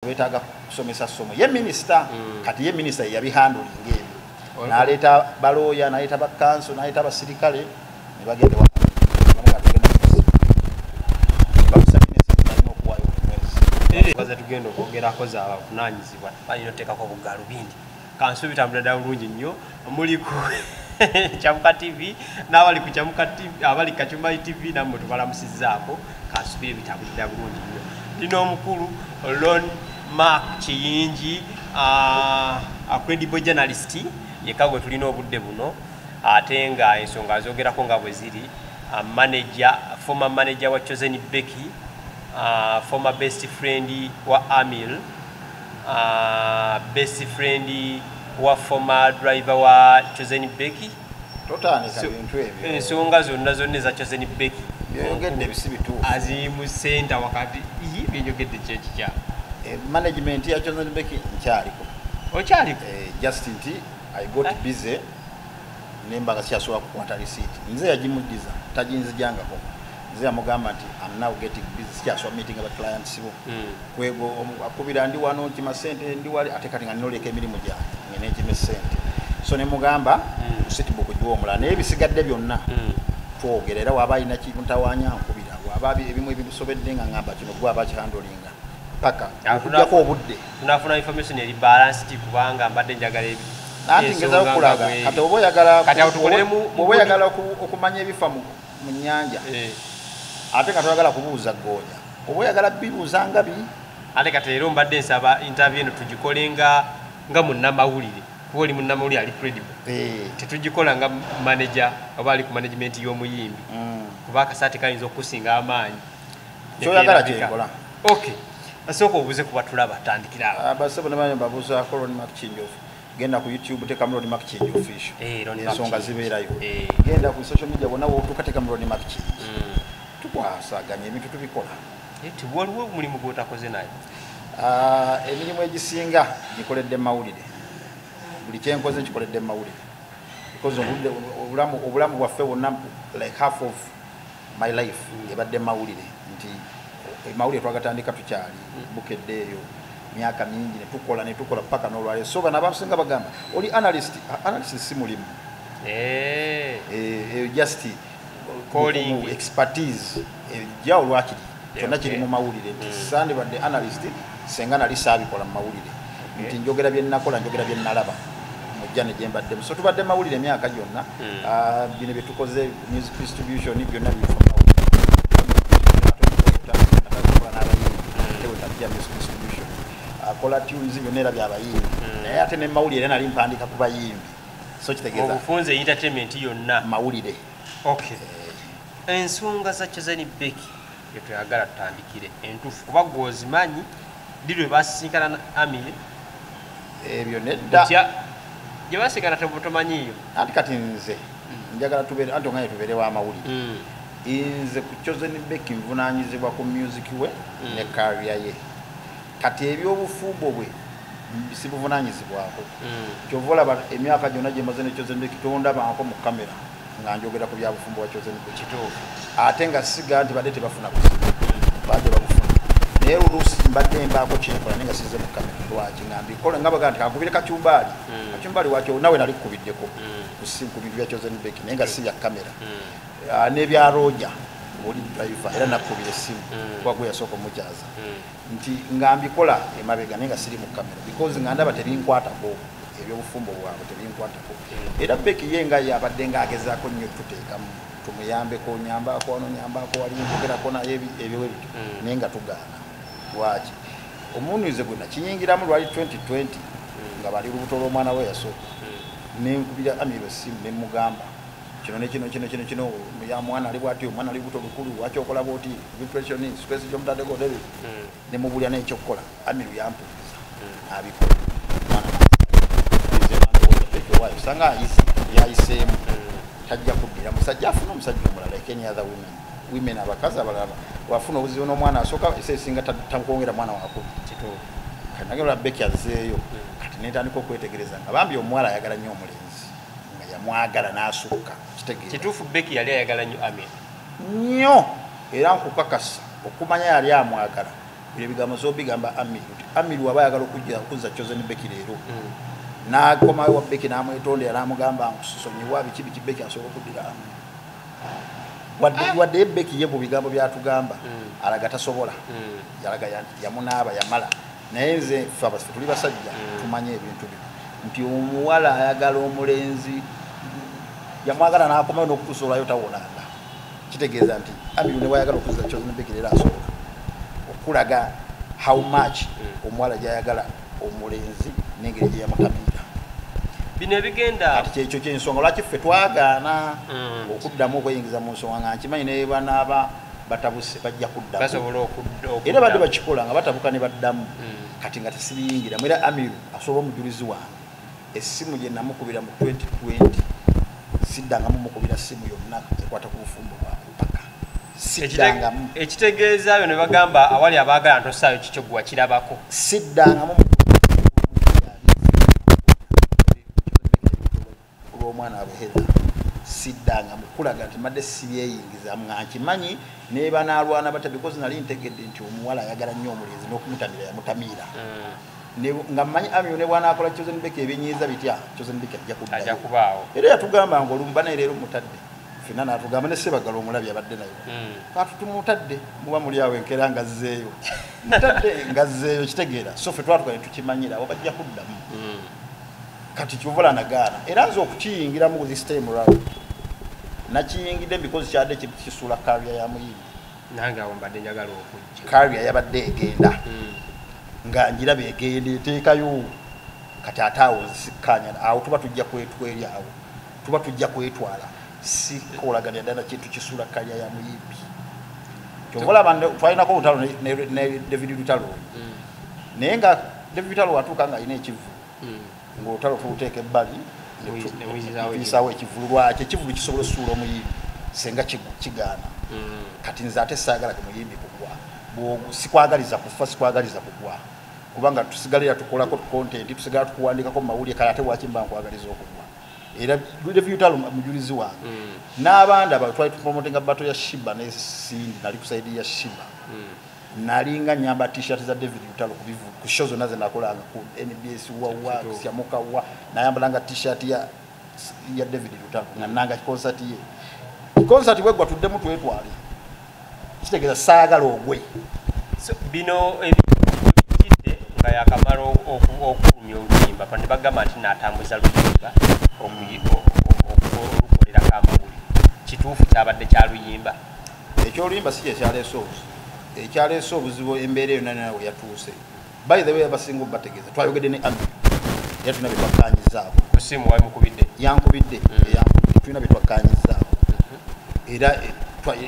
twetaaga kusomesa somo ye minister kati ye minister yabihandling ebyo n'aleeta balooya n'aleeta bakanso n'aleeta basirikale ne bagenda baza tugenda okwogerako z'abavunaanyizibwa balina oteekako bugalubindi kansu bitambula ddala bulungi nnyo muli ku Kyamuka TV n'abali ku Kyamuka TV abali Kacumba TV nammwe tubalamusizzaako kansubire bitambulira bulungi nnyo lino omukulu Lon Mark Kiyingi a credible journalist yekka gwe tulina obudde buno ate nga ensonga azogerako nga bwe ziri former manager wa Chosen Becky former best friend wa Amil best friend wa former driver wa Chosen Becky totandika bintu ebyo ensonga zonna za Chosen Becky byongedde bisibituufu azimu center wakati byongedde kyekikya management ya Chosen Becky nkyaliko okyaliko just nti I got busy nembaga syasobola kukwata receipt nze yagimudiza tajinzijangako nze yamugamba nti I'm now getting busy syasobola meeting aba clients bo kwego akubira ndi wano kima sente ndi wali ate kati nga ninoleka emirimu gyange ngene kime sente so ne mugamba usitibu kujiwa omulala naye bisigadde byonna twogerera waba alina kimuntawanya nkubira waba ebimu ebisobedde nga ngamba kino gwa bakihandolinga paka akujjako obudde tunafuna information eri balanced kubanga mbadde njagala ebi nanti ngeza okulaga kati obo yagala okumanya ebifa mu nnyanja ate katwagala kubuuza goonya obo yagala bibuuza nga bi ate kati leero mbadde nsaba interview eno tugikolenga nga munnamawulire kuba oli munnamawulire ali credible tetugikola nga manager oba ali ku management y'omuyimbi kuba akasaati kayinza okusinga amaanyi kyoyagala kyekola okay asooka obuze kuba tulaba tandikira basebo nemanyi babuuza Ron Mark Kinjofu genda ku YouTube teka Ron Mark Kinjofu official ensonga zibeerayo genda ku social media wona wotukateka Ron Mark Kinjofu tukwasaganya ebintu tubikola waliwo omulimu gwotakoze naye emirimu egisinga gikoledde mawulire buli kyenkoze kikoledde mawulire because obulamu bwaffe bwonna like half of my life ebadde mawulire nti mawulire twagatandika tukyali bukedde eyo myaka mingi ne tukola paka n'olwaleero so bana abasinga bagamba oli analyst si mulimu just calling expertise ja olwakiri kyonna kiri mu mawulire nti sande badde analyst senga nali saabikola mu mawulire nti njogera bye nnakola njogera bye nnalaba mujja ne gyembadde so tubadde mawulire emyaka gyonna bino bye tukoze music distribution byonna biri mu mawulire akola tunes byonna era byabayimbi naye ate ne mawulire nali mpandika ku bayimbi so kitegeeza obufunze entertainment yonna mawulire okay ensonga za Chosen Becky yetuyagala tutandikire entuufu kuba gwozimanyi diri basisinkana Amir ebyo nedda gye basigala tomanyiyo anti kati nze njagala tubeere anti ongaye tubeere wa mawulire nze ku Chosen Becky nvunaanyizibwa ku music we ne career ye kati ebyobufumbo bwe sibuvunaanyizibwako kyova olaba emyaka gyonna gye maze ne Chosen Becky tondabanko mu kamera nga njogera ku byabufumbo wa Chosen Becky ate nga siga nti badde tebafuna badde babufuna naye oluusi mbadde mbaako kyenkola naye nga sizze mu kamera lwaki nga mbikola nga baga nti kakubire Kacumbaali wakyo nawe nali kukubiddeko ku bintu bya Chosen Becky naye nga si bya kamera n'ebyaroja oli driver era nakubira essimu kuba gwe yasooka omukyaza nti nga mbikola emabega naye nga siri mu kamera because nga ndaba tebinkwatako ebyobufumbo bwabwe tebinkwatako era Becky ye nga yabadde ng'agezaako nnyo tuteekamu tumuyambeko nyambako wano nyambako wali njogerako naye ebyo ebyo naye nga tugaana lwaki omunuize gwe nakiyingiramu lwali 2020 nga bali lubuto lw'omwana we yasooka nenkubira Amir essimu ne mugamba kino ya mwana ali bwati omwana ali buto lukulu wakyokola bwoti depression stress gyomutaddeko David ne mubulya n'ekyokukola Amir yampuliza abikola sanga yayiseemu tajja kuddira musajja afuna omusajja omulala like any other women abakazi abalala wafuna obuzibu n'omwana asooka esesinga takwongera mwana wakulu kanagera Becky azeeyo kati netandika okwetegereza nga bambi omuwala ayagala nnyo omulenzi nga yamwagala n'asukka kitegeeza kituufu Becky yali ayagala nnyo Amir nnyo era nkukakasa okumanya yali amwagala ebigambo zobigamba Amiru waba ayagala okuzza Chosen Beki leero n'akomayo wa Beki n'amwetondera n'amugamba nsonyiwa biki Beki asobola okuddira wadde Beki ye mu bigambo byatugamba alaga tasobola yalaga yamunaaba yamala naye nze ffe tuli basajja tumanye ebintu bino nti omuwala ayagala omulenzi yamwagala n'akomayo n'okutusoolayo tawonanga kitegeeza nti Amiru ne bwayagala okuzza Chosen Beki leero asobola okulaga how much omuwala gyayagala omulenzi n'engeri gye yamutamiira bino ebigenda ati kyekyo kyensonga lwaki ffe twagaana okuddamu okweyingiza mu nsonga nga nkimanyi ne banaaba batabuse bajja kuddamu era badde bakikola nga batabuka ne baddamu kati nga tesibiyingiramu era Amiru asobola omujulizi wange essimu gye namukubira mu 2020 siddangamu mukubira ssimu yonna ekwata ku bufumbo bwa mpaka siddangamu ekitegeeza byo ne bagamba awali abaagala ntosaayo kikyo gwe wakirabako siddangamu olw'omwana abeheza siddanga mukulaga nti madde sibyeyingiza nga nkimanyi ne banaalwana bata because nali ntegedde nti omuwala ayagala nnyo omulenzi n'okumutamira yamutamiira nga mmanyi Amiru ne bwanaakola Chosen Beki ebinyiiza bitya Chosen Beki ajja kubaawo era yatugamba nga olumba naye leero mutadde fenna n'atugamba ne Sebagala omulabi abadde nayo kati tumutadde muba muli awo enkeera nga zzeeyo mutadde nga zzeeyo kitegeera so ffe twatuka ne tukimanyira abo bajja kuddamu kati kyovula nagaana era nze okukiyingiramu this time round nakiyingidde because kyadde kisula career ya muyimbi nange awo mbadde njagala okujja career yabadde egenda nga njiraba egenda eteekayo kati ate awo nzisikkanya awo tuba tujja kwetweri awo tuba tujja kwetwala si kolagana ddala kintu kisula career ya muyimbi kyovolaba twalinako olutalo ne David Lutalo naye nga David Lutalo watuuka nga alina ekivu ng'olutalo tuluteeka ebbali tuyisaawo ekivulu lwaki ekivulu kisobola osuula omuyimbi senga kigaana kati nze ate saagala ke muyimbi kugwa sikwagaliza kufa sikwagaliza kugwa kubanga tusigalira tukolako content tusigala tukuwandikako mu mawulire kale ate waki mba nkwagaliza okugwa era David Lutalo mujulizi wange n'abandi abo twali tupromotinga battle ya Shiba ne Sindi nali kusaidi ya Shiba nalinga nyamba t-shirt za David Lutalo ku show zonna ze nakolanga ku NBS wa kusyamuka wa nayambalanga t-shirt ya David Lutalo nanga concert bwegwa tuddemu twetwali kitegeeza saagala ogwe so bino ebikidde nga yakamala okulumya oluyimba pani bagamba nti n'atambuza luyimba olukolerako amawulire kituufu kyabadde kyaluyimba ekyoluyimba si kyekyaleese obuzibu ekyaleese obuzibu embeera eyo nawe yatuuse by the way abasinga bategeeza twayogedde ne Amiru era tulina byetwakkanyizaako kusimu wamukubidde yankubidde tulina byetwakkanyizaako era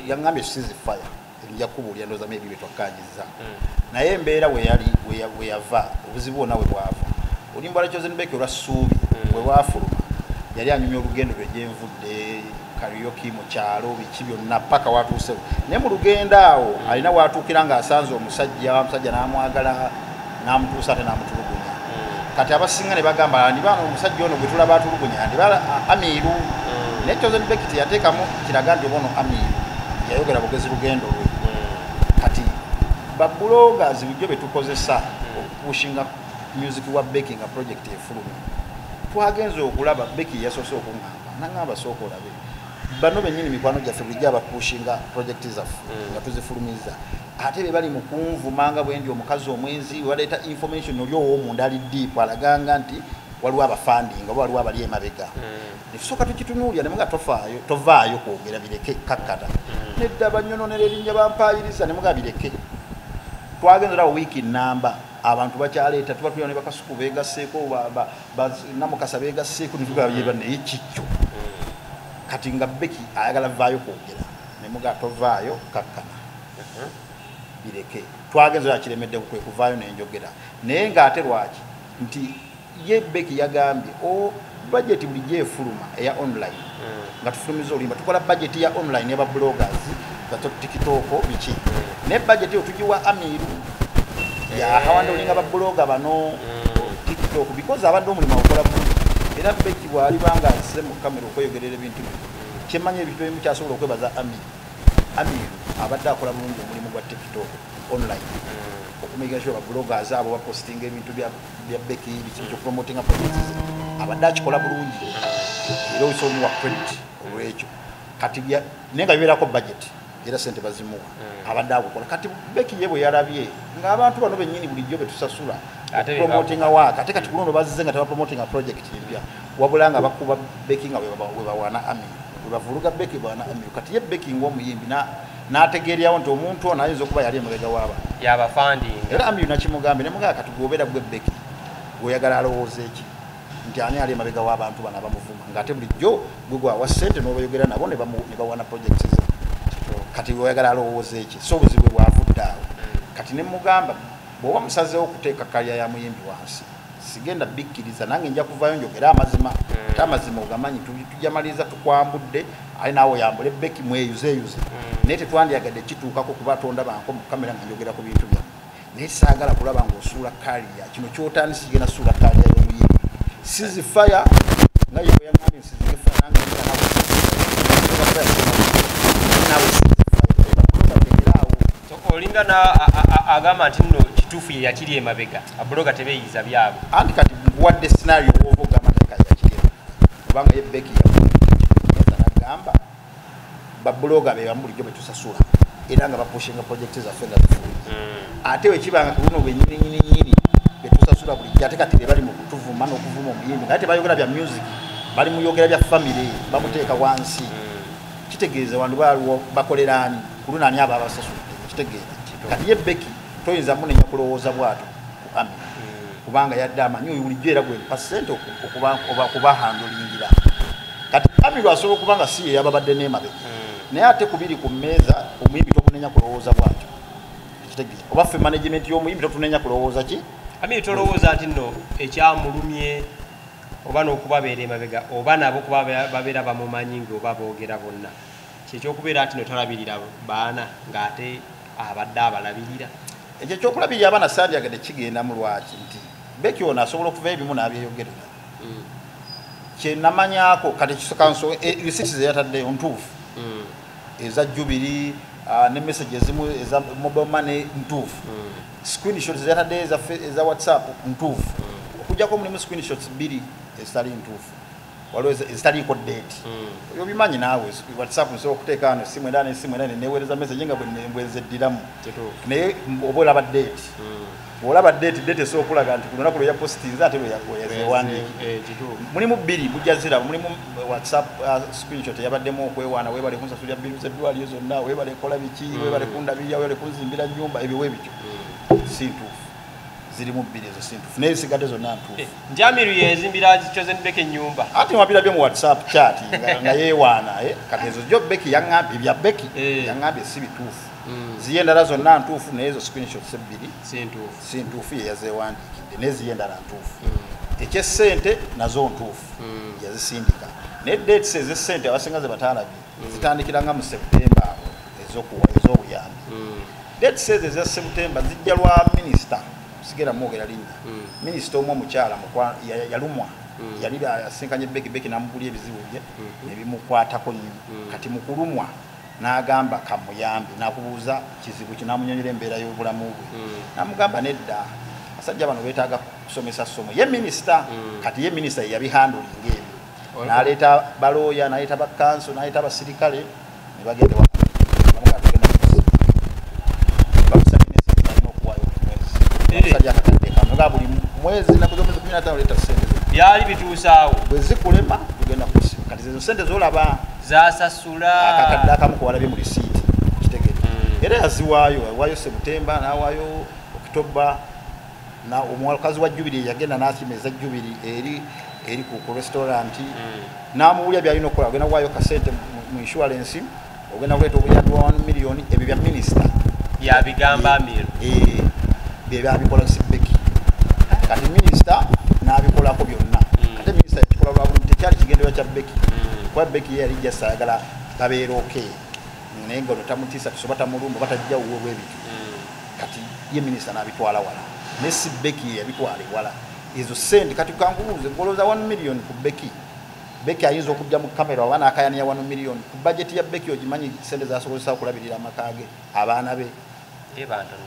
yaŋŋambye tusinze fire nja kubuulira ndooza maybe byetwakkanyiza naye embeera we yava obuzibu bwonna we bwava oluyimba lwa Chosen Beki olwa Ssuubi we bwafuluma yali anyumya olugendo lwe gyenvudde karaoke mu kyalo biki byonna paka watuusewo naye mu lugendo awo alina watuukira ng'asanze omusajja n'amwagala n'amutuusa ate n'amutulugunya kati abasinga ne bagamba ndi baana omusajja ono gwe tulaba atulugunya ndi bala Amiru naye Chosen Beki teyateekamu kiraga nti obono Amiru yayogera bugezi lugendo lwe kati babulogazi bijjo betukozesa okupushinga music wa Beki nga project efulumya twagenze okulaba Beki yasoose okuŋŋamba naŋŋamba sooka olabe bano bennyini mikwano gyaffe bulijjo abapushinga projekiti zaffe nga tuzifulumiza ate be bali mu kunvumanga bwendi omukazi omwenzi waleeta information oli ow'omunda ali deep alaganga nti waliwo abafandinga oba waliwo abali emabega netusooka tukitunuulira nemuga tovaayo kwogera bireke kakkata nedda banyononera erinnya bampayiriza nemuga bireke twagenza olawo wiiki namba abantu bakyaleeta tuba tulina ne bakasuku beegasseeko namukasa beegasseeko netugaba naye kikyo kati nga Beki ayagala vaayo kwogera nemuga tovaayo kakkana bireke twagenza kiremedde kwe kuvaayo nenjogera naye ng'ate lwaki nti ye Beki yagambye budget bulijjo efuluma eya online nga tufulumiza olimba tukola budget ya online eba bloggers nga TikTok biki ne budget yo tugiwa Amiru ya hawanda olinga ba blogger bano TikTok because abadde omulimu okola bulungi era Beki bwali banga asise mu kamera okweyogerera ebintu kyemanye ebintu ebimu kyasobola okwebaza Amiru abadde akola bulungi omulimu gwa TikTok online okumaking sure bloggers abo bapostinga ebintu bya Becky biki promoting projects abadde akikola bulungi era osomuwa credit olwekyo kati nenga bibeerako budget era sente bazimuwa abadde akola kati Becky ye bwe yalabye ng'abantu bano bennyini bulijjo betusasula promoting work ate kati kuno bazze nga promoting a project empya wabula nga bakuba Becky nga we bawana ami we bavuluga Becky bwana ami kati ye Becky ng'omuyimbi n'ategeeryawo nti omuntu ono ayinza okuba yali emabega w'aba yaba funding era ami nakimugambe ne mugaa kati gobera gwe Becky gweyagala alowooza eki nti ani ali emabega w'abantu bano abamuvuma ng'ate bulijjo gwe gwawa ssente n'obayogera nabo ne bawana projects ze kati gweyagala alowooza eki so obuzibu bwavudde awo kati ne mugamba bw'oba musazeewo okuteeka kalya ya muyimbi wansi sigenda bikkiriza nange nja kuvaayo njogera amazima ate amazima ogamanyi tujamaliriza tukwambudde ali naawe oyambule Becky mweyuzeyuze naye tetwandyagadde kituukako kuba tonda banko mu kamera nga njogera ku bintu byamu naye saagala kulaba ng'osuula kaliya kino kyotandisi kigenda suula kaliya y'omuyimbi sizifaya nga ye bweyangambye nsizifaya nange olinga agamba nti nno kituufu ye yakiri emabega abuloga tebeeyiza byabo anti kati wadde scenario oba ogamba yakiri kubanga ye Becky nagamba babuloga be bamu bulijjo betusasula era nga bapushinga project zaffe nga zifuuzi ate wekibanga ku luno bwenyininyini betusasula bulijjo ate kati be bali mu kutuvuma n'okuvuma omuyimbi nga ate bayogera bya music bali muyogera bya family bamuteeka wansi kitegeeza wandu baaliwo bakoleraani ku luno ani aba abasasula kitegeeza kati ye Becky toyinza munenya kulowooza bwato ku ami kubanga yadde amanyi oyo bulijjo era gwe mpa ssente okubahandolingira kati ami lwasobola okuba nga si ye yababadde n'emabega naye ate kubiri ku mmeeza omuyimbi tokunenya kulowooza bwato kitegeeza oba ffe management y'omuyimbi totunenya kulowooza ki ami tolowooza nti nno ekyamulumye oba n'okubabeera emabega oba nabo kuba babeera bamumanyi ng'oba boogera bonna kyekyokubeera nti no talabirira baana ng'ate abadde abalabirira ekyo ekyokulabirira abaana sandyagadde kigenda mu lwaki nti Becky ono asobola okuva ebimu n'abyeyogerera kyenamanyako kati kisokanso receipts zeyataddeyo ntuufu eza Jubilee ne message ezimu eza mobile money ntuufu screenshots zeyataddeyo eza WhatsApp ntuufu okujjako mulimu screenshots 2 ezitali ntuufu waliwo ezitaliko date oyo bimanyi naawe WhatsApp nsobola okuteeka wano essimu endala n'essimu endala neweereza message nga bwenzeddiramu naye oba olaba date bw'olaba date esobola okulaga nti ku lunaku lwe yapositinze ate lweyazewandiiki mulimu 2 bujja ziraba mulimu WhatsApp screenshot eyabaddemu okwewaana weebale kunsasulira biru z'eddwaliro zonna weebale kola biki weebale kundabirira weebale kunzimbira nnyumba ebyo webityo si ntuufu zirimu 2 ezo si ntuufu naye zisigadde zonna ntuufu Njamiru yezimbira Chosen Becky ennyumba ate mwabirabye mu WhatsApp chat nga yeewaana kati ezo jo Becky yaŋŋambye ebya Becky yaŋŋambye si bituufu ziye endala zonna ntuufu naye ezo screenshots 2 si ntuufu ye yazeewandiikidde naye ziye endala ntuufu ekyessente nazo ntuufu yazisindika naye dates ez'essente abasinga ze bataalabye zitandikira nga mu September ez'obuyambi dates ezo eza September zijja lwa minisita sigera mwogera linnya minisita omu omukyala yalumwa yali asinkanye Becky n'amugulya ebizibu bye nebimukwatako nnyo kati mu kulumwa n'agamba kamuyambi n'akubuuza kizibu kye n'amunyonyera embeera y'obulamu bwe n'amugamba nedda abasajja bano beetaaga kusomesa ssomo ye minisita kati ye minisita yabihandulinga ebyo n'aleeta balooya n'aleeta bakanso n'aleeta abasirikale ne bagenda buli mwezi nakuzomeza 15 leta sente byali bituusaawo bwe zikulema tugenda kusiba kati ezo sente zolaba zasasula akakadde akamu kewalabye mu risiiti kitegere era yaziwaayo September n'awaayo October na omukazi wa Jubilee yagenda n'asima eza Jubilee eri ku restaurant n'amuwulya byalina okukola ogenda waayo kasente mu insurance ogenda kuleeta obuyambi wa 1 million ebyo bya minisita yabigamba Amiru byabikola si Becky kati minisita n'abikolako byonna kati minisita yakikola lwa bulungi tekyali kigendererwa kya Becky kuba Becky yali jjasa ayagala babeera okay naye nga ono tamutiisa tusoba tamulumba batajja wuwe bwebityo kati ye minisita n'abitwala wala naye si Becky yabitwala ewala ezo sente kati kankubuuze ngolooza 1 million ku Becky ayinza okujja mu kamera oba n'akayaniya 1 million ku budget ya Becky ogimanyi sente zasobozesa okulabirira amaka ge abaana be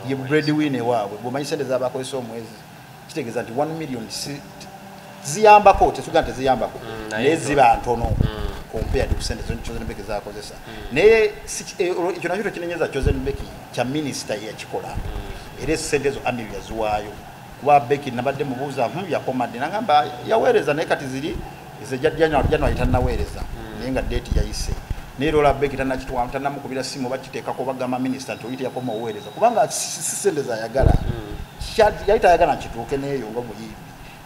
ye breadwinner waabwe bw'omanyi sente z'abakozesa omwezi kitegeeza nti 1 million ziyambako tetuga nti ziyambako naye ziba ntono compared to sente Chosen Becky z'akozesa naye ekyo nakyo tekinenyeza Chosen Becky kya minisita yakikola era sente zo Amiri yaziwaayo kuba Becky nabadde mubuuza yakomadde nagamba yaweereza naye kati ziri January tannaweereza naye nga date yayise naye Lola Becky tannamukubira simu bakiteekako bagamba minisita nti oyite yakoma oweereza kubanga sente zayagala yali tayagala nkituuke neeyo nga muyibi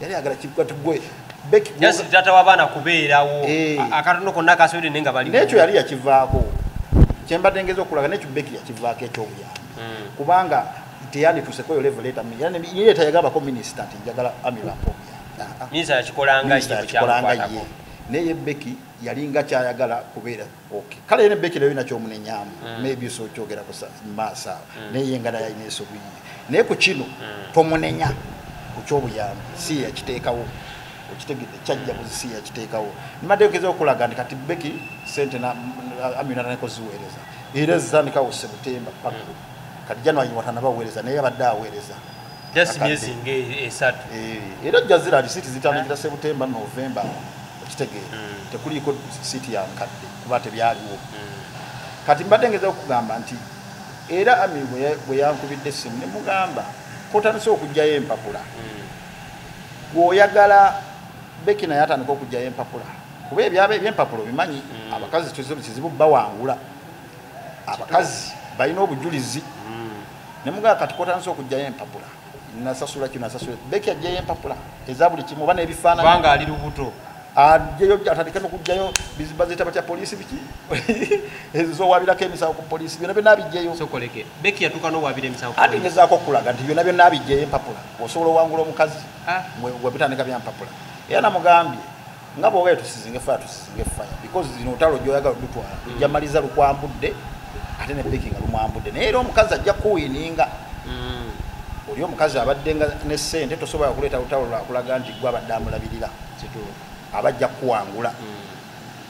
yali yagala kikati gwe Becky just tata wabana kubeerawo akatono konna kasubire nenga bali nekyo yali yakivaako kyembadde ngeza okulaga nekyo Becky yakivaako ekyobuyambi kubanga teyali tuseko yo level leta yani yeye tayagabako minisita nti njagala Amira Mpobya minisa yakikolanga ye naye Becky yalinga kyayagala kubeera okay kale yene Becky leyo nakyomunenyamu maybe so kyogera ko masa naye ngada yayina esobuyi naye ku kino tomunenya ku kyobuyambi si yakiteekawo okitegedde kyajja kuzisi yakiteekawo nimadde okeza okulaga nti kati Becky sente na Amira nako ziweereza era zitandikawo September paka kati January watanabaweereza naye abadde aweereza just myezi esatu era jazira risiti zitandikira September November okitegeera tekuliko siti ya nkadde kuba tebyaliwo kati mbadde ngeza okugamba nti era Amiri bwe yankubidde simu ne mugamba kotandise okujjayo empapula bw'oyagala Becky naye atandika okujjayo empapula kuba ebyempapula bimanyi abakazi kizibu bawangula abakazi balina obujulizi ne mugamba kati kotandise okujjayo empapula nasasula kino nasasula Becky ajjayo empapula eza buli kimu oba n'ebifaananyi kubanga ali lubuto ajjayo atandika n'okujjayo bazita batya polisi biki ezo wabirako emisango ku polisi byonna byonna abijjayo sokoleke Becky yatuuka n'owabira emisango ate ngezaako okulaga nti byonna byonna abijjayo empapula osobola owangula omukazi we bitandika byampapula era namugambye nga bw'ogaye tusizinge fire because zino otalo gy'oyagala odutwala ojjamaliza lukwambudde ate ne Becky nga lumwambudde naye era omukazi ajja kuwiininga oli omukazi abadde nga ne ssente tosobola kuleeta lutalo lwakulaga nti gwe abadde amulabirira abajja kuwangula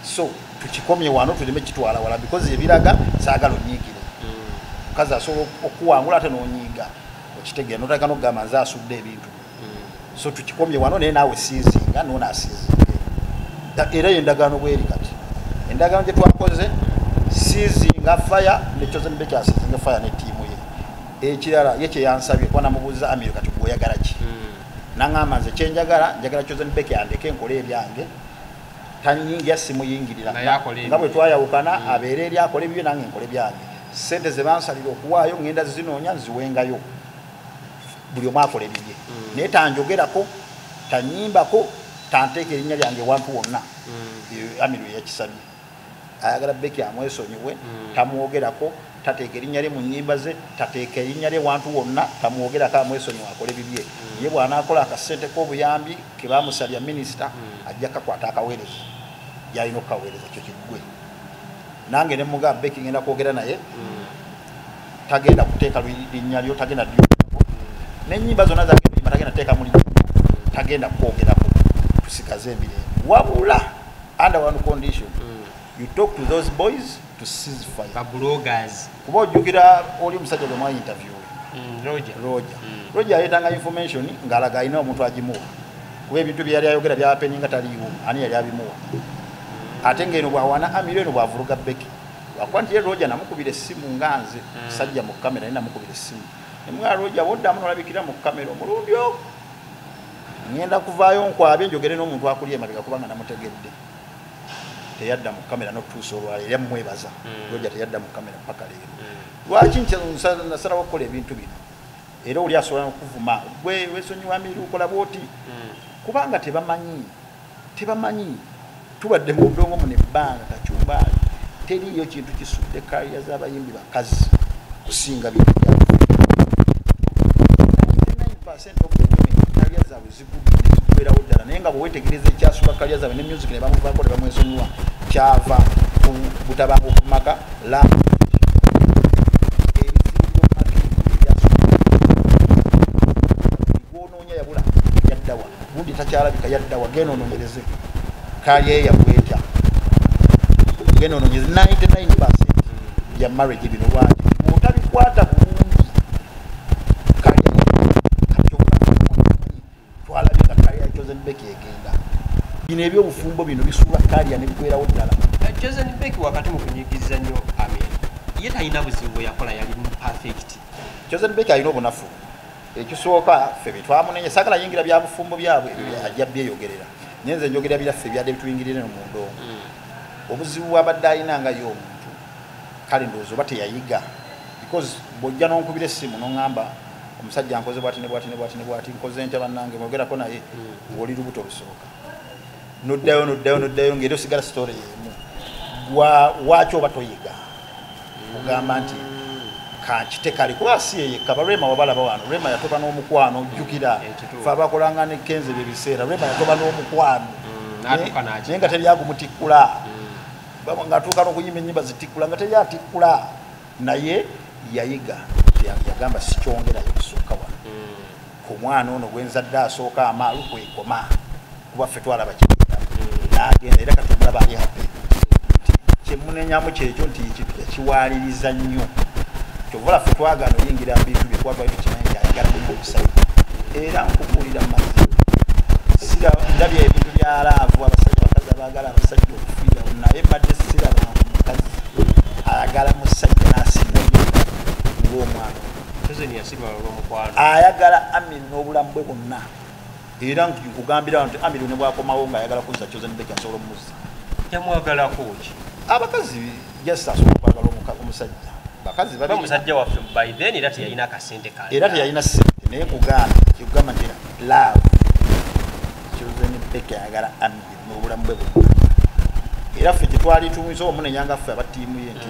so tukikomye wano tuleme kitwala wala because ebiraga saagala onyiigire omukazi asobola okuwangula ate n'onyiiga okitegeera notaka n'okugamba nze asudde ebintu so tukikomye wano naye naawe siizinga noona asiizinga era endagaano bweri kati endagaano gye twakoze siizinga fire ne Chosen Becky asiizinga fire ne ttiimu ye ekirala ye kye yansabye kuba namubuuza Amiri kati gweoyagala ki nangamba nze kyenjagala njagala Chosen Becky andeke enkole ebyange tanyingira simuyingirira nga bwe twayawukana abeere eri akole ebyo nange enkole byange sente ze bansalira okuwaayo ngenda zinoonya nziwengayo buli omu akola ebibye naye tanjogerako tanyimbako tanteeka erinnya lyange wantu wonna Amiri yakisabye ayagala Becky amwesonyiwe tamwogerako tateeka erinnya lye mu nnyimba ze tateeka erinnya lye wantu wonna tamwogerako amwesonyiwe akole bibye ye bw'anaakola akasente k'obuyambi ke baamusabya minisita ajja kakwata akaweereza yalina okukaweereza kyo kiggwe nange ne mugamba Becky ngenda kwogera naye tagenda kuteeka linnya lyo tagenda lyoko n'ennyimba zonna zagenda tagenda teeka mu linnya tagenda kwogerako tusigaze emirembe wabula under one condition you talk to those boys to cease fire bloggers kuba ojjukira oli omusajja gwe mwa interview Roger ayetanga information ng'alaga alina omuntu agimuwa kuba ebintu bye yali ayogera byapeninga taliiwo ani yali abimuwa ate ng'eno bwawana Amiri eno bwavuluga Becky wakuba nti ye Roger namukubira essimu nga nze sajja mu kamera naye namukubira essimu nemugala Roger boddamu nolabikira mu kamera omulundi ogwo ngenda kuvaayo nkwabye njogere n'omuntu akuli emabega kubanga namutegedde teyadda mu kamera n'otuusa olwala era mwebaza Roger teyadda mu kamera paka leero lwaki nasalawo okukola ebintu bino era oli asobola okuvuma gwe wesonyiwa Amiri ukola bwoti kubanga tebamanyi tubadde mu ndongo mu nebbanga kacyumbaali teriyo kintu kisudde kaliya z'abayimbi bakazi kusinga bintu byabo 99% kaliya zaabwe zigubeerawo ddala naye nga bwewetegereza ekyasuka kaliya zaabwe ne music ne bamuvaako ne bamwesonyiwa kyava ku butabango ku maka bundi takyalabika yaddawa genoononyereze kaliya ye yabwetya genoononyereze 99% ya marriage bino lwaki otabikwata bulungi Becky egenda bino ebyobufumbo bino bisuula Karia ne bikwerawo ddala. Chosen Becky wakati mu kunyigiza nnyo Amir ye talina buzibu yakola yali perfect. Chosen Becky alina obunafu ekisooka ffe bitwamunenye sagala yingira bya bufumbo byabwe ajja byeyogerera nyenze njogerera byaffe byadde bituyingirire no mundo obuzibu bwabadde alina nga y'omuntu kale ndowooza oba teyayiga because bw'ojja n'onkubira essimu n'oŋŋamba omusajja nkoze bwati ne bwati ne bwati ne bwati nkoze ntya bannange mwogerako naye ng'oli lubuto olusooka noddayo ng'era osigala sitore y'emu waaki oba toyiga ogamba nti kankite kali kuba si yekka balwema wabalaba wano lwema yatoba n'omukwano ojjukira fe abakolanga ne kenze bye biseera lwema yatoba n'omukwano naye nga teryagumutikkula ng'atuuka n'okuyima ennyimba zitikkula nga teryatikkula naye yayiga yagamba sikyongerayo kusooka wano ku mwana ono gwenzadde asooka amaalu kwekoma kuba ffe twalaba kigenda n'agenda era katumulaba ali hape kyemunenyamu kyekyo nti yakiwaliriza nnyo kyovula ffe twagaana oyingira bintu bye kuba twali tukimanyi nti ayagala nnyo obusajja era nkubuulira mu mazzi ndabya ebintu bya laavu abasajja bakazi abaagala abasajja okufiirawo naye mbadde siraba mukazi ayagala musajja n'asinga ng'omwana ayagala Amir n'obulamu bwe bwonna era nkugambira nti Amir ne bwakomawo ng'ayagala kuzza Chosen Becky asobola omuzza yamwagalako ki abakazi just asobola okwagala omusajja bakazi omusajja waffe by then era teyalina akasente kange era teyalina ssente naye kugamba kigamba nti love Chosen Becky ayagala Amir n'obulamu bwe bwonna era ffe tetwali tumwisa omunenyanga ffe aba ttiimu ye nti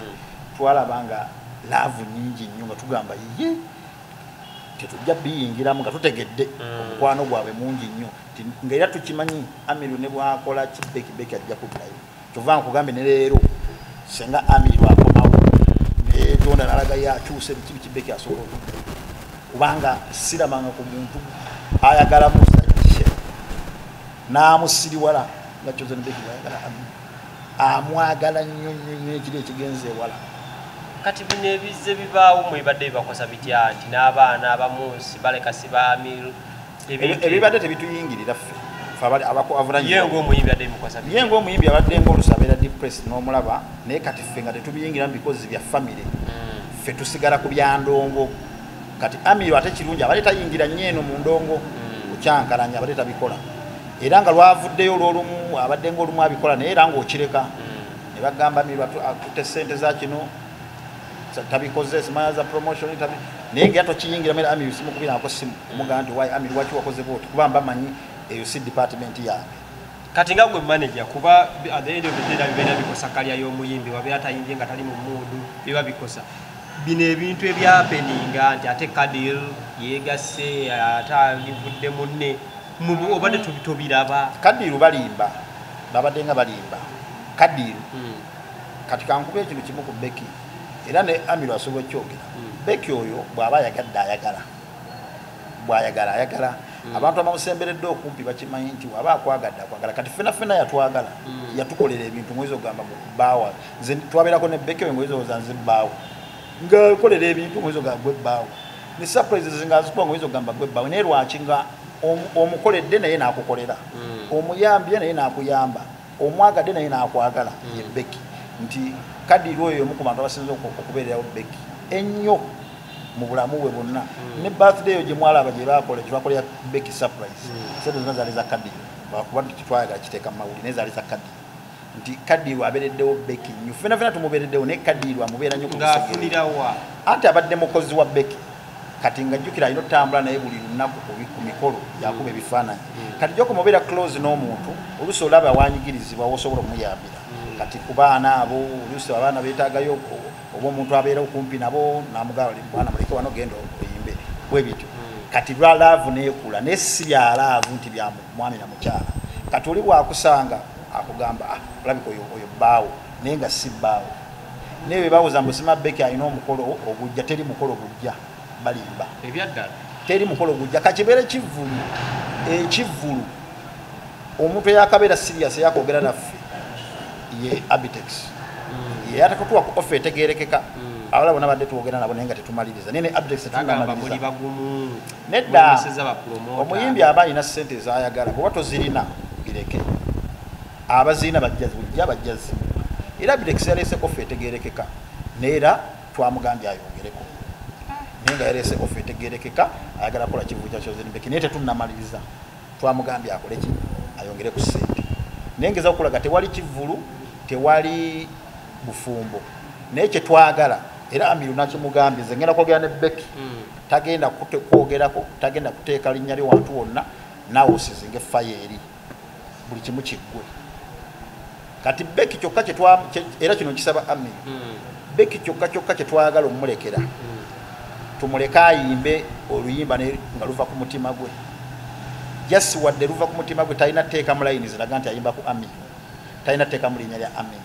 twalaba nga laavu nyingi nnyo nga tugamba ye tetujja biyingiramu nga tutegedde omukwano gwabwe mungi nnyo ngaera tukimanyi Amir ne bwakola Becky ajja kuddayo kyova nkugambe ne leero senga Amir akomawo netonda nalaga yakyuse bikibi Becky asobola okudda kubanga siramanga ku muntu ayagala musajja n'amusiriwala nga Chosen Becky ayagala Amir amwagala nnyo nnyo ekiri ekigenze ewala kati bino ebizze bibaawo mwebadde bibakosa bitya nti n'abaana abamu baleka siba Amir ebibadde tebituyingirira ffe ye ng'omuyimbi adde bimukosa ye ng'omuyimbi abadde ng'olusa abeera depressed n'omulaba naye kati ffe nga tetubiyingiramu bikozi bya famire ffe tusigala ku bya ndongo kati Amir ate kirungi abadde tayingira nnyo eno mu ndongo kukyankalanya abadde tabikola era nga lwavuddeyo olw'olumu abadde ng'olumu abikola naye era ng'okireka ne bagamba Amir atutte ssente za kino tabikoze simanya za promotion naye nga tokiyingiramu era Amir simu kubiraako simu omugamba nti wayi Amir lwaki wakoze bwoti kuba mbamanyi eyo si department yange kati nga gwe manager kuba at the end of the day bibeera bikosa kalya y'omuyimbi wabeera tayimbye nga tali mu muudu biba bikosa bino ebintu ebyapeninga nti ate Kadir yeegasse ate alivudde munne obadde tobiraba Kadir balimba babadde nga balimba Kadir kati kankuba ekintu kimu ku Becky era ne Amir asobola okyogera Becky oyo bw'aba ayagadde ayagala abantu abamusemberedde okumpi bakimanyi nti waba akwagadde akwagala kati fena yatwagala yatukolera ebintu mwezi ogamba bbaawa nze twabeerako ne Becky oyo mwezi oza nze bbaawo nga kolera ebintu mwezi ogamba gwe bbaawo ne surprises nga azikuba mwezi ogamba gwe bbaawo naye lwaki nga omukoledde naye n'akukolera omuyambye naye n'akuyamba omwagadde naye n'akwagala ye Becky nti Kadir oyo omu ku bantu abasinza okubeererawo Becky ennyo mu bulamu bwe bwonna ne birthday yo gye mwalaba gye baakola kyebakolera Becky surprise sente zonna zaali za Kadir bakuba titwayagala kiteeka mu mawulire naye zaali za Kadir nti Kadir abeereddewo Becky nnyo fena tumubeereddewo naye Kadir amubeera nnyo ng'afunirawa anti abadde mukozi wa Becky kati nga jjukira alina otambula naye buli lunaku ku mikolo yakuba ebifaananyi kati gy'okumubeera close n'omuntu oluusi olaba wanyigirizibwa wosobola omuyambira kati ku baana abo oluusi abaana beetaagayo oba omuntu abeera okumpi nabo namugaba mwana muleke wano genda oyimbe bwe bityo kati lwa laavu neekula naye si bya laavu nti bya mwami na mukyala kati oli bwakusanga akugamba olabika oyo bbaawo naye nga si bbaawo naye bwe bawuza mbu sima Becky alina omukolo ogujja teri mukolo gujja balimba ebyaddala teri mukolo gujja kakibeere kivulu ekivulu omuntu eyakabeera serious eyakwogera naffe ye Abitex ye atakutuwa ku offer etegerekeka abala bona badde tuwogera nabo naye nga tetumaliriza naye ne updates tetunamaliriza nedda omuyimbi aba alina ssente ezayagala bw'oba tozirina bireke abazirina bajja zimu era updates yaleese ofa etegerekeka neera twamugambye ayongereko naye nga yaleese ofa etegerekeka ayagala kukola kivuja kyozenimbeki naye tetunamaliriza twamugambye akole ki ayongere ku ssente naye ngeza okulaga tewali kivulu tewali bufumbo naye kyetwagala era Amiru nakimugambye nze ngenda kwogera ne Becky tagenda kwogerako tagenda kuteeka linnya lye wantu wonna naawe osizinga effayo eri buli kimu kiggwe kati Becky kyokka era kino nkisaba Amiru Becky kyokka kyetwagala omulekera tumuleke ayimbe oluyimba nga luva ku mutima gwe jasi wadde luva ku mutima gwe talina tteeka mu layini ziraga nti ayimba ku Amiru talina tteeka mu linnya lya Amiru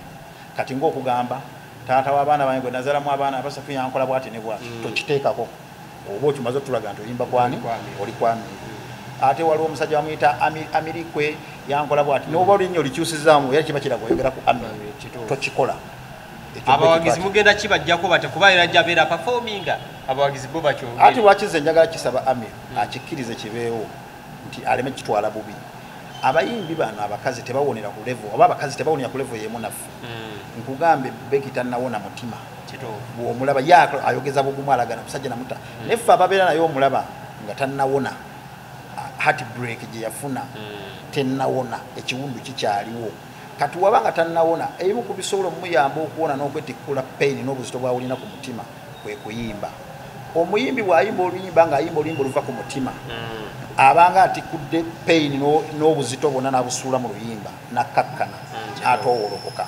kati ng'okugamba taata w'abaana bange gwe nazalamu abaana abasatu yankola bwati ne bwati tokiteekako oba okimaze otulaga nti oyimba kwani oli ku Amiru ate waliwo omusajja bamuyita Amirikwe yankola bwati n'oba olinnya olikyusizaamu era kiba kiraga oyogera ku Amiru tokikola abawagizi mugenda kibajjako bate kuba era ajja abeera performinga abawagizi bo bakyongera ati lwakize njagala kisaba Amiru akikkirize kibeewo nti aleme kitwala bubi abayimbi bano abakazi tebawonera ku level oba abakazi tebawonera ku level yemu naffe nkugambe Becky tannawona mutima bw'omulaba ayogeza bugumu alagana musajja namuta neffe ababeera naye omulaba nga tannawona heart break gye yafuna tennawona ekiwundu kikyaliwo kati waba nga tannawona ebimu ku bisobola omuyamba okuwona n'okwetikkula pain n'obuzito bwawulina ku mutima kwe kuyimba omuyimbi bw'ayimba oluyimba ng'ayimba oluyimba oluva ku mutima abanga atikudde pain n'obuzito bwonna n'abusuula mu luyimba nakkakkana ate owolokoka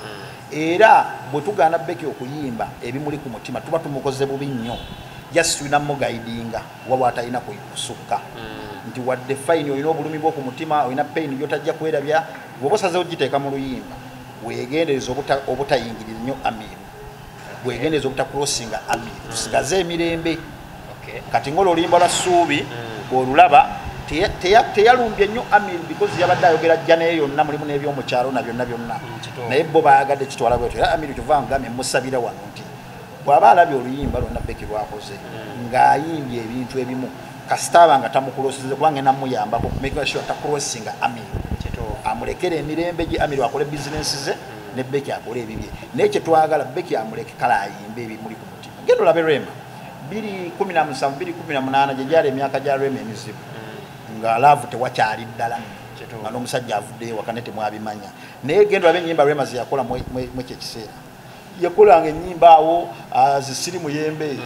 era bwe tugaana Becky okuyimba ebimuli ku mutima tuba tumukoze bubi nnyo just tulina mugaidinga waba atalina kusukka nti wadde fine olina obulumi bw'oku mutima olina pain gyotajja kwerabya bw'oba osazeho giteeka mu luyimba weegendereza obutayingirira nnyo Amiru weegendereza obutakulosinga Amiru tusigaze emirembe kati ng'olwo oluyimba lwa Ssuubi olulaba teyalumbye nnyo Amiru because yabadde ayogera jja naye yonna mulimu n'ebyomukyalo na byonna byonna naye bo bayagadde kitwala bwetyo era Amiru kyova ngambye musabira wano nti bw'aba alabye oluyimba lwonna Becky lwakoze ng'ayimbye ebintu ebimu kasita aba nga tamukulosize kubanga namuyambako making sure takulosinga Amiru amulekere emirembe gye Amiru akole bizinensi ze ne Becky akole ebibye naye kyetwagala Becky amuleke kala ayimbe ebimuli ku mutima genda olabe Rema 2017 2018 gye gyali emyaka gya Rema emizibu nga laavu tewakyali ddala nga n'omusajja avuddeyo wakane temwabimanya naye genda olabe ennyimba Rema ze yakola mwekyo ekiseera yakolanga ennyimba awo zisiri muyembe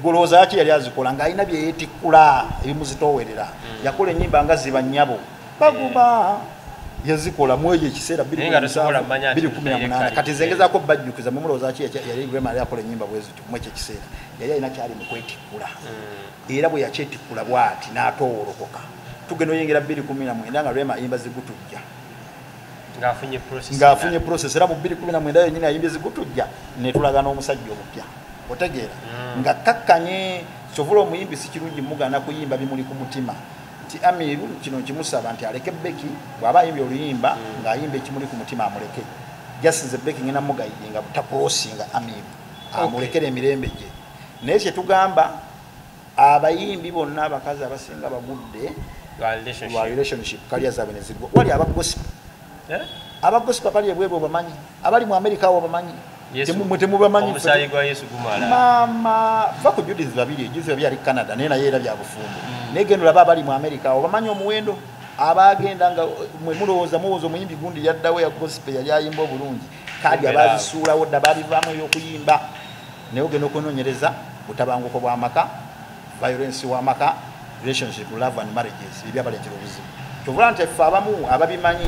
golooza yaki yali azikola ng'alina bye yeetikkula ebimuzitoowerera yakola ennyimba nga ziba nnyabo baguma yazikola mu eyo ekiseera 2018 kati zengezaako bajjukiza mumulowooza ki yali Rema yali akola ennyimba bwezityo mu ekyo ekiseera yali alina kyali mu kwetikkula era bwe yakyetikkula bw'ati n'atoowolokoka tugenda oyingira 2019 nga Rema ayimba zigutujja ng'afunye process era mu 2019 yennyini ayimbye zigutujja netulaga n'omusajja omupya otegeera nga kakkanye kyovula omuyimbi si kirungi mugana kuyimba bimuli ku mutima nti Amiru kino kimusaba nti aleke Becky bw'aba ayimbye oluyimba ng'ayimba ekimuli ku mutima amuleke jasinze Becky ngena mugayidinga butakulosinga Amiru amulekere emirembe gye naye kyetugamba abayimbi bonna abakazi abasinga bagudde lwa relationship kalya zaabwe ne zigwa wali abagosipa bali ebwebwe obamanyi abali mu America abo bamanyi temubamanyi omusayi gwa Yesu gumala mama va ku Judith babiri ali Canada naye naye era bya bufumbo naye genda olaba abali mu America obamanyi omuwendo abagenda nga mwe mulowooza muwooza omuyimbi gundi yaddawo ya gospel yali ayimba obulungi kadi abazisuulawo dda babivaamu ey'okuyimba naye ogenda okunoonyereza butabanguko bw'amaka violence w'amaka relationship love and marriages ebyabaleetera obuzibu kyovula nti ffe abamu ababimanyi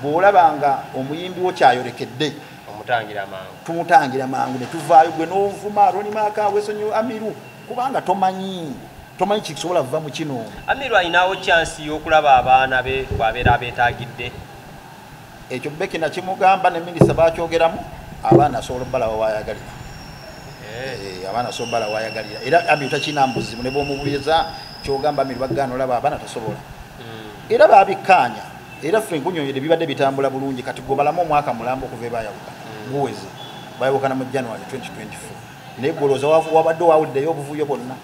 bw'olabanga omuyimbi wo kyayolekedde tumutangira mangu ne tuvaayo gwe n'ovuma Ronimaka wesonyi Amiru kubanga tomanyi kisobola kuva mu kino. Amiru alinawo chance y'okulaba abaana be bw'abeera abeetaagidde. Ekyo Becky nakimugamba ne minisita baakyogeramu abaana asobola obbalawo waayagalira. Abaana asobola obbalawo waayagalira era Amiru takina mbuzibu ne bw'omubuuza kyogamba Amiru bagaana olaba abaana tasobola. Era baabikkaanya era ffe nkunyonyere bibadde bitambula bulungi kati gobalamu omwaka mulambo okuva ebaayawuka guweze baayawukana mu January 2024 negoloza wabadde wawuliddeyo obuvuyo bonna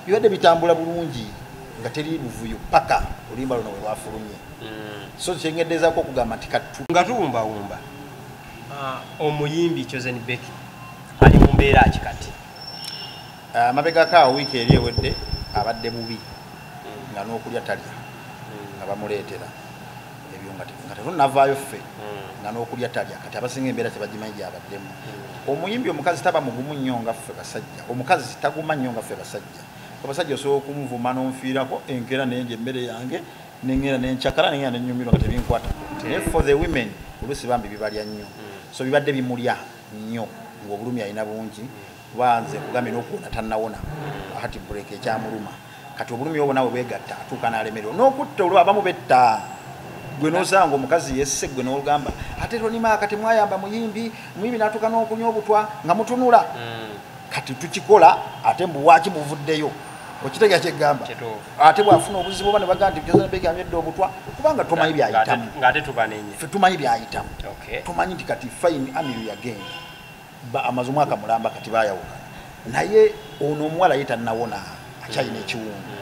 bibadde bitambula bulungi nga teri buvuyo paka oluyimba luno bwe lwafulumye so kyengeddezaako okugamba nti nga tuwumbawumba omuyimbi Chosen Becky ali mu mbeera ki kati amabegako awo wiiki eri ewedde abadde bubi nga n'okulya talya nga bamuleetera ebyo nga tetunavaayo ffe nga n'okulya talya kati abasinga embeera tebagimanyi gyabaddemu omuyimbi omukazi taba mugumu nnyo nga ffe basajja omukazi taguma nnyo nga ffe basajja abasajja osobola okumuvuma n'onfiirako enkeera nenje emmere yange nengera nenchakala nengera nenyumirwa nga tebinkwata naye for the women oluusi bambi bibalya nnyo so bibadde bimulya nnyo ng'obulumi alina bungi banze kugambye n'okuwona tannawona hati break ekyamuluma kati obulumi obwo nawe bwegatta atuuka n'alemererwa n'okutta olwo abamubetta gwe n'osanga omukazi yesse gwe n'olugamba ate tonima kati mwayamba muyimbi n'atuuka n'okunywa obutwa nga mutunula kati tukikola ate mbuwaaki muvuddeyo okitega kyegamba ate bwafuna obuzibu oba ne bagamba nti Chosen Becky anywedde obutwa kubanga tomanyi byayitamu ng'ate tubanenye ffe tumanyi byayitamu tumanyi nti kati fine Amiru yagenda amaze omwaka mulamba kati baayawukana naye ono omuwala ye tannawona akyalina ekiwundu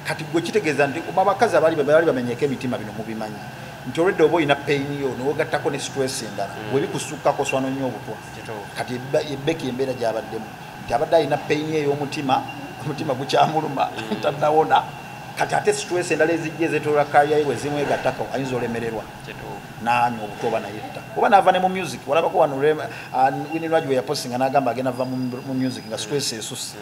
kati gwe kitegeeza nti abakazi abaali bamenyeko emitima bino mubimanyi nti olwedde oba olina payini yo nowogattako ne stress endala webikusukkako swano nnyo obutwa kati Becky embeera gyabaddemu nti abadde alina payini ey'omutima omutima gukyamuluma tannawona kati ate stress endala ezijja ezetolwa kaliya ye wezimwegattako ayinza olemererwa nanywa obutwa oba nayetta oba naava ne mu music walabako wano Winnie Lwaju we yaposinga n'agamba agenda ava mu music nga stress esusse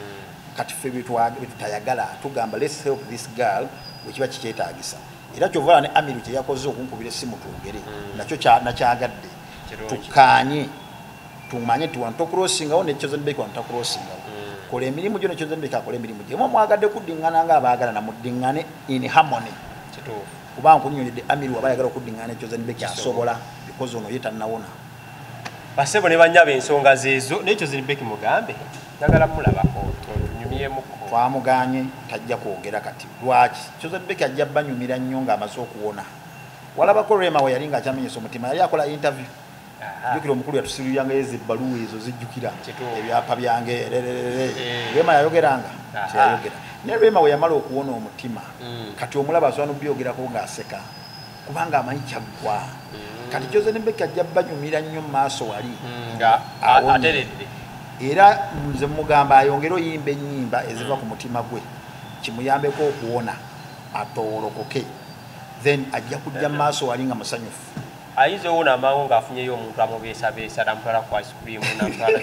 kati ffe betutayagala tugamba let's help this girl wekiba kikyetaagisa era kyovala ne Amiru kye yakoze okunkubira essimu twogere nakyo nakyagadde tukaanye tumanye nti wano tokrosingawo ne Chosen Becky wano takrosingawo kola emirimu gyo ne Chosen Becky akola emirimu gye mwagadde kuddingana nga abaagalana muddingane in harmony kubanga kunnyonnyodde Amiru aba ayagala okuddingana ne Chosen Becky asobola because ono ye tannawona basebo ne banyaba ensonga zeezo ne Chosen Becky mugambe njagala mulabako tunyumyemuko twamuganye tajja kwogera kati lwaki Chosen Becky ajja banyumira nnyo ng'amaze okuwona walabako Rema we yali ng'akyamenyesa omutima yali akola interview jukira omukulu yatusibiranga ezi ebbaluwa ezo zijjukira ebyapa byange Rema yayogeranga kyeyayogera ne Rema we yamala okuwona omutima kati omulaba asobola n'obyogerako ng'aseka kubanga amanyi kyaggwa kati Chosen Becky ajja banyumira nnyo mu maaso wali nga ateredde era nze mugamba ayongere oyimba ennyimba eziva ku mutima gwe kimuyambeko okuwona atoolokoke then ajja kujja mu maaso wali nga musanyufu ayinza owona amangu ng'afunyeyo omuntu amubeesabeesa namutwala ku ice cream namutwala